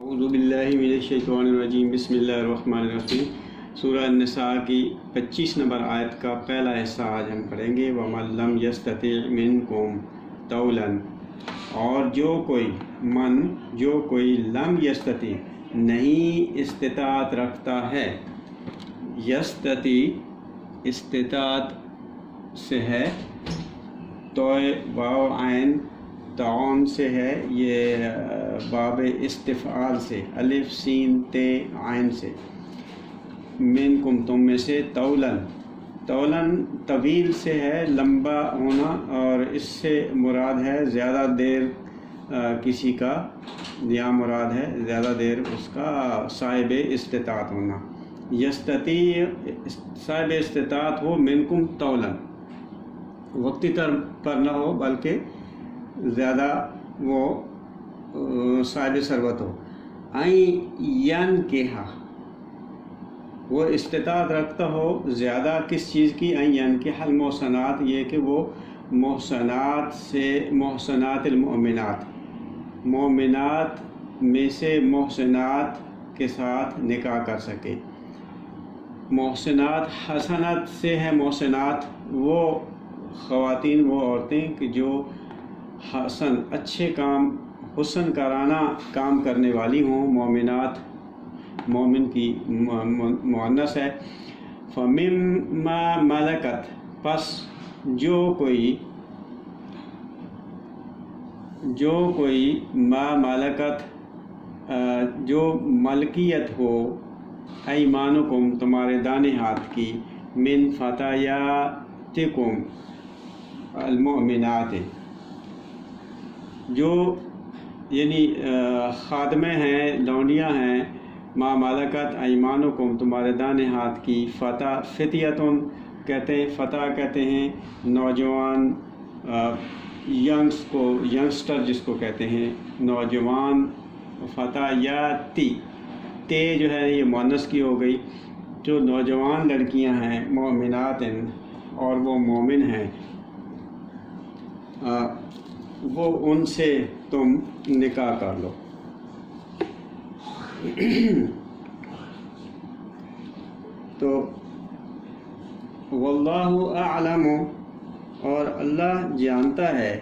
اعوذ باللہ من الشیطان الرجیم بسم اللہ الرحمن الرحیم۔ سورہ النساء کی 25 نمبر آیت کا پہلا حصہ آج ہم پڑھیں گے۔ وَمَن لَّمْ يَسْتَطِعْ مِنكُمْ طَوْلًا، اور جو کوئی لم یستطیع نہیں استطاعت رکھتا ہے۔ یستطیع استطاعت سے ہے، توئے واو عین تعاون سے ہے، یہ باب استفعال سے، الف سین تے عین سے، منکم تم میں سے، طولن طویل سے ہے، لمبا ہونا، اور اس سے مراد ہے زیادہ دیر کسی کا، یا مراد ہے زیادہ دیر اس کا صاحب استطاعت ہونا۔ یستطیع صاحب استطاعت ہو، منکم طولن وقتی طور پر نہ ہو بلکہ زیادہ وہ صاحب ثروت ہو۔ این کہا، وہ استطاعت رکھتا ہو زیادہ کس چیز کی؟ این کے حل محسنات، یہ کہ وہ محسنات سے، محسنات المؤمنات، مومنات میں سے محسنات کے ساتھ نکاح کر سکے۔ محسنات حسنات سے ہے، محسنات وہ خواتین، وہ عورتیں کہ جو حسن اچھے کام، حسن کارانہ کام کرنے والی ہوں۔ مومنات مومن کی مؤنث ہے۔ فَمِمَّا مَلَكَتْ، پس جو کوئی ما ملکت، جو ملکیت ہو، ایمانکم تمہارے دانے ہاتھ کی، من فتیاتکم المؤمنات، جو یعنی خادمیں ہیں، لونڈیاں ہیں، ما ملکت ایمانکم تمہارے دانے ہاتھ کی، فتیتن کہتے ہیں، فتح کہتے ہیں نوجوان، ینگسٹر جس کو کہتے ہیں نوجوان، فتیاتی تے جو ہے یہ مؤنث کی ہو گئی، جو نوجوان لڑکیاں ہیں، مومنات، اور وہ مومن ہیں، وہ ان سے تم نکاح کر لو۔ تو واللہ اعلم، اور اللہ جانتا ہے،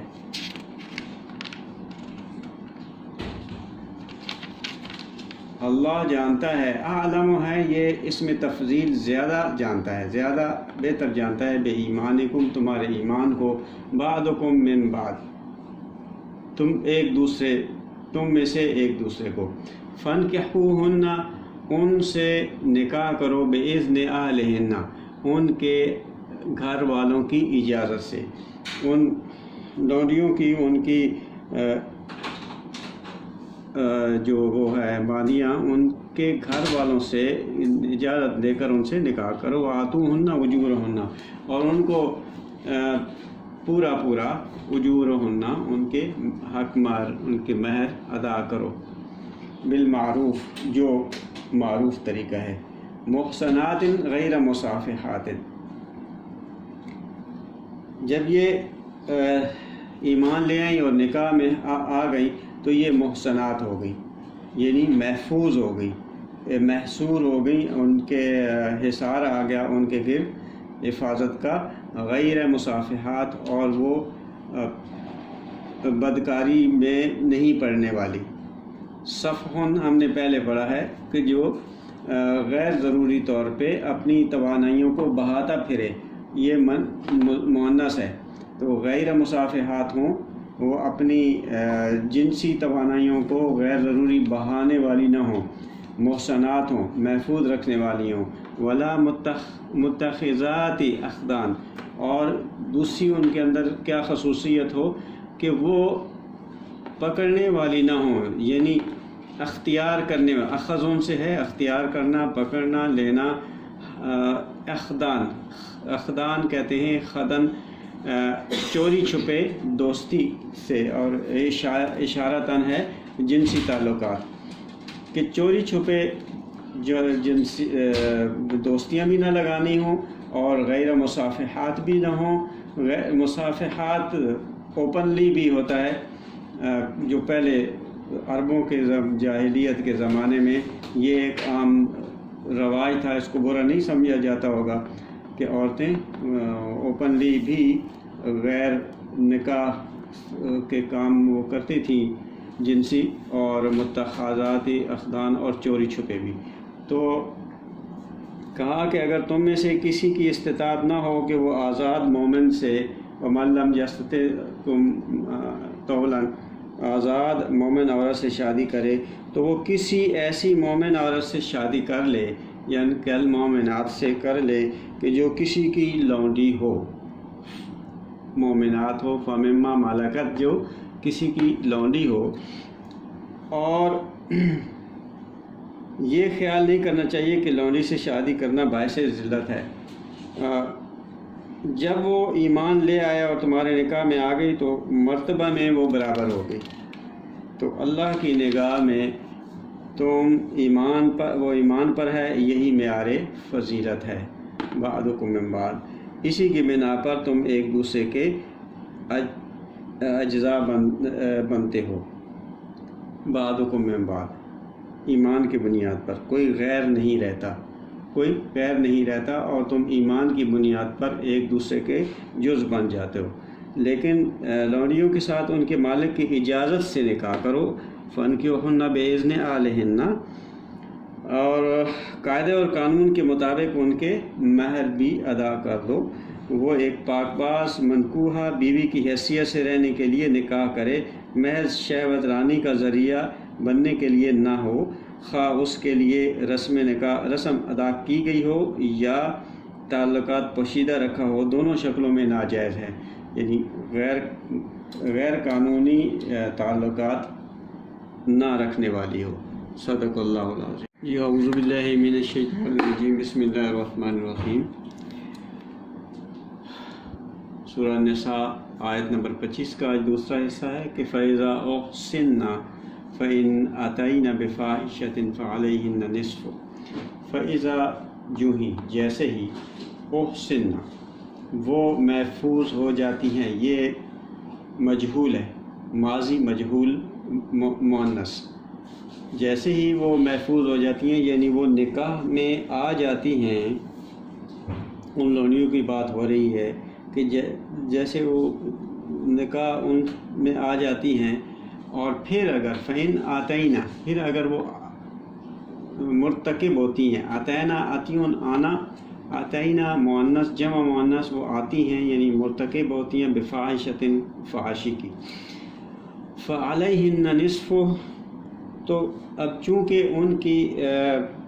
اللہ جانتا ہے، اعلم ہے یہ اس میں تفضیل، زیادہ جانتا ہے، زیادہ بہتر جانتا ہے، بے ایمانکم تمہارے ایمان کو، بعضکم من بعض تم میں سے ایک دوسرے کو، فانکحوہن ان سے نکاح کرو، باذن اہلہن ان کے گھر والوں کی اجازت سے، ان لونڈیوں کی، ان کی جو وہ ہے مادیاں، ان کے گھر والوں سے اجازت لے کر ان سے نکاح کرو، آتوہن اجورہن، اور ان کو پورا اجورہن ان کے حق مہر، ان کے مہر ادا کرو، بالمعروف جو معروف طریقہ ہے، محسنات غیر مصافحات، جب یہ ایمان لے آئیں اور نکاح میں آ گئی تو یہ محسنات ہو گئی، یعنی محفوظ ہو گئی، محصور ہو گئی، ان کے حصار آ گیا ان کے گرد حفاظت کا، غیر مصافحات، اور وہ بدکاری میں نہیں پڑنے والی۔ صفحن ہم نے پہلے پڑھا ہے کہ جو غیر ضروری طور پہ اپنی توانائیوں کو بہاتا پھرے، یہ مؤنث ہے، تو غیر مصافحات ہوں، وہ اپنی جنسی توانائیوں کو غیر ضروری بہانے والی نہ ہوں، محسنات ہوں، محفوظ رکھنے والی ہوں، ولا متخذات اخدان، اور دوسری ان کے اندر کیا خصوصیت ہو کہ وہ پکڑنے والی نہ ہوں، یعنی اختیار کرنے والا، اخذون سے ہے اختیار کرنا، پکڑنا، لینا، اخدان کہتے ہیں خدن، چوری چھپے دوستی سے، اور اشارتاً ہے جنسی تعلقات، کہ چوری چھپے جو جنسی دوستیاں بھی نہ لگانی ہوں، اور غیر مصافحات بھی نہ ہوں۔ مصافحات اوپنلی بھی ہوتا ہے، جو پہلے عربوں کے جاہلیت کے زمانے میں یہ ایک عام رواج تھا، اس کو برا نہیں سمجھا جاتا ہوگا کہ عورتیں اوپنلی بھی غیر نکاح کے کام وہ کرتی تھیں، جنسی اور متخاذاتی اقدان اور چوری چھپے بھی۔ تو کہا کہ اگر تم میں سے کسی کی استطاعت نہ ہو کہ وہ آزاد مومن سے ومن لم یستطع طولاً آزاد مومن عورت سے شادی کرے تو وہ کسی ایسی مومن عورت سے شادی کر لے، یعنی کل مومنات سے کر لے کہ جو کسی کی لونڈی ہو، مومنات ہو، فمما ملکت جو کسی کی لونڈی ہو۔ اور یہ خیال نہیں کرنا چاہیے کہ لونڈی سے شادی کرنا باعث ذلت ہے۔ جب وہ ایمان لے آیا اور تمہارے نکاح میں آ گئی تو مرتبہ میں وہ برابر ہو گئی، تو اللہ کی نگاہ میں تم وہ ایمان پر ہے، یہی معیار فضیلت ہے۔ بعضکم من بعض، اسی کی بنا پر تم ایک دوسرے کے اجزاء بنتے ہو۔ بعضکم من بعض، ایمان کی بنیاد پر کوئی غیر نہیں رہتا اور تم ایمان کی بنیاد پر ایک دوسرے کے جز بن جاتے ہو۔ لیکن لونڈیوں کے ساتھ ان کے مالک کی اجازت سے نکاح کرو، فانکحوہن بإذن اہلہن، اور قاعدے اور قانون کے مطابق ان کے مہر بھی ادا کر دو۔ وہ ایک پاک باز منکوحہ بیوی کی حیثیت سے رہنے کے لیے نکاح کرے، محض شہوت رانی کا ذریعہ بننے کے لیے نہ ہو، خواہ اس کے لیے رسم ادا کی گئی ہو یا تعلقات پوشیدہ رکھا ہو، دونوں شکلوں میں ناجائز ہے، یعنی غیر قانونی تعلقات نہ رکھنے والی ہو۔ صدق اللہ العظیم۔ اعوذ باللہ من الشیطان الرجیم، بسم اللہ الرحمن الرحیم۔ سورہ نساء آیت نمبر 25 کا آج دوسرا حصہ ہے کہ فَإِذَا أُحْصِنَّ فَإِنْ أَتَيْنَ بِفَاحِشَةٍ فَعَلَيْهِنَّ نِصْفُ، فَإِذَا جو ہی جیسے ہی، احسن وہ محفوظ ہو جاتی ہیں، یہ مجہول ہے، ماضی مجہول مؤنث، جیسے ہی وہ محفوظ ہو جاتی ہیں یعنی وہ نکاح میں آ جاتی ہیں۔ ان لونیوں کی بات ہو رہی ہے کہ جیسے وہ نکاح ان میں آ جاتی ہیں، اور پھر اگر فَإِنْ آتَيْنَ، پھر اگر وہ مرتکب ہوتی ہیں، آتینا آتیون آنا، آتینا مؤنث جمع مؤنث، وہ آتی ہیں یعنی مرتکب ہوتی ہیں بفاحشۃ فحاشی کی، فعلیہن نصف، تو اب چونکہ ان کی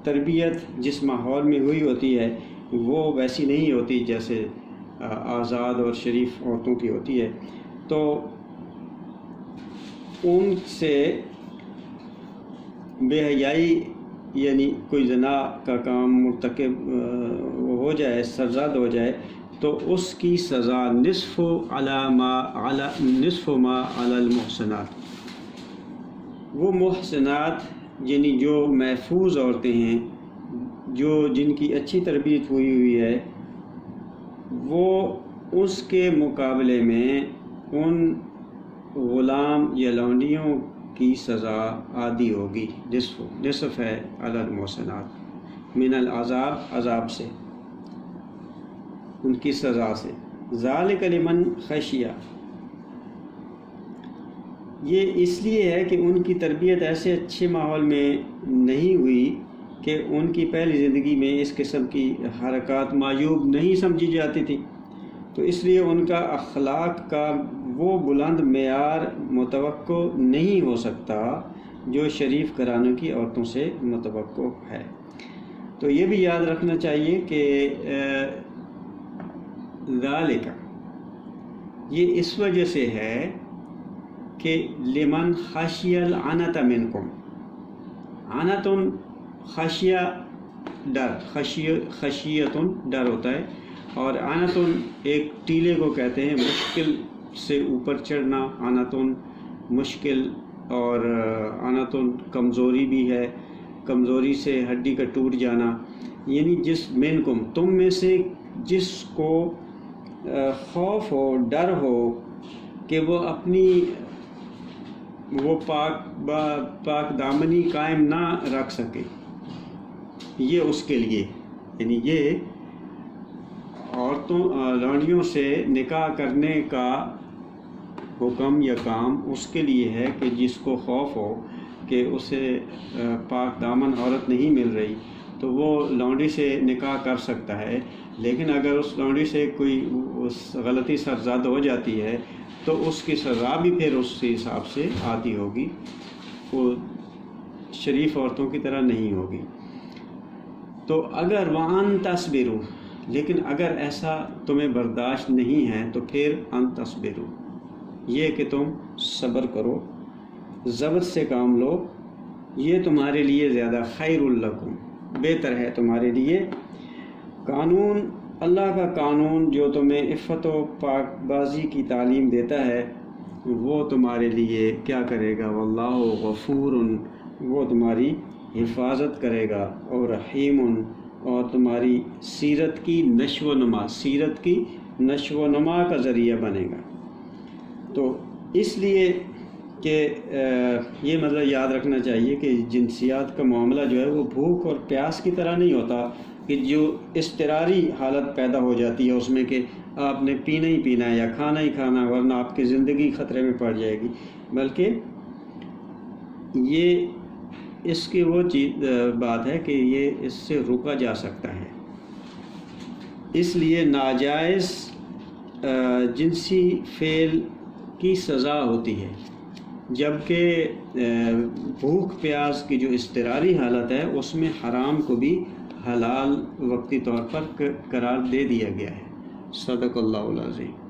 تربیت جس ماحول میں ہوئی ہوتی ہے وہ ویسی نہیں ہوتی جیسے آزاد اور شریف عورتوں کی ہوتی ہے، تو ان سے بے حیائی یعنی کوئی زنا کا کام مرتکب ہو جائے، سرزد ہو جائے، تو اس کی سزا نصف ما علی المحسنات، وہ محسنات یعنی جو محفوظ عورتیں ہیں، جن کی اچھی تربیت ہوئی ہے، وہ اس کے مقابلے میں ان غلام یا لونڈیوں کی سزا عادی ہوگی، نصف ہے علی المحسنات، من العذاب، عذاب سے، ان کی سزا سے۔ ذالک لمن خشیہ، یہ اس لیے ہے کہ ان کی تربیت ایسے اچھے ماحول میں نہیں ہوئی کہ ان کی پہلی زندگی میں اس قسم کی حرکات معیوب نہیں سمجھی جاتی تھی، تو اس لیے ان کا اخلاق کا وہ بلند معیار متوقع نہیں ہو سکتا جو شریف گھرانوں کی عورتوں سے متوقع ہے۔ تو یہ بھی یاد رکھنا چاہیے کہ ذالک، یہ اس وجہ سے ہے کہ لمن خشی العنت منکم، عنتن خشیہ ڈر، خشیتن ڈر ہوتا ہے، اور عنتن ایک ٹیلے کو کہتے ہیں، مشکل سے اوپر چڑھنا، عنتن مشکل، اور عنتن کمزوری بھی ہے، کمزوری سے ہڈی کا ٹوٹ جانا، یعنی جس منکم تم میں سے جس کو خوف ہو، ڈر ہو کہ وہ اپنی وہ پاک دامنی قائم نہ رکھ سکے، یہ اس کے لیے، یعنی یہ عورتوں لونڈیوں سے نکاح کرنے کا حکم یا کام اس کے لیے ہے کہ جس کو خوف ہو کہ اسے پاک دامن عورت نہیں مل رہی تو وہ لونڈی سے نکاح کر سکتا ہے، لیکن اگر اس لونڈی سے کوئی اس غلطی سرزد ہو جاتی ہے تو اس کی سزا بھی پھر اس حساب سے آتی ہوگی، وہ شریف عورتوں کی طرح نہیں ہوگی۔ تو اگر وَأَن تَصْبِرُوا، لیکن اگر ایسا تمہیں برداشت نہیں ہے تو پھر ان تصبروا، یہ کہ تم صبر کرو، ضبط سے کام لو، یہ تمہارے لیے زیادہ خیر لکم، بہتر ہے تمہارے لیے۔ قانون، اللہ کا قانون جو تمہیں عفت و پاک بازی کی تعلیم دیتا ہے وہ تمہارے لیے کیا کرے گا، واللہ غفور، وہ تمہاری حفاظت کرے گا، اور رحیم، اور تمہاری سیرت کی نشو و نما کا ذریعہ بنے گا۔ تو اس لیے کہ یہ مطلب یاد رکھنا چاہیے کہ جنسیات کا معاملہ جو ہے وہ بھوک اور پیاس کی طرح نہیں ہوتا کہ جو اضطراری حالت پیدا ہو جاتی ہے اس میں کہ آپ نے پینا ہی پینا ہے یا کھانا ہی کھانا ورنہ آپ کی زندگی خطرے میں پڑ جائے گی، بلکہ یہ اس کی وہ بات ہے کہ یہ اس سے روکا جا سکتا ہے۔ اس لیے ناجائز جنسی فعل کی سزا ہوتی ہے، جبکہ بھوک پیاس کی جو اضطراری حالت ہے اس میں حرام کو بھی حلال وقتی طور پر قرار دے دیا گیا ہے۔ صدق اللہ العظیم۔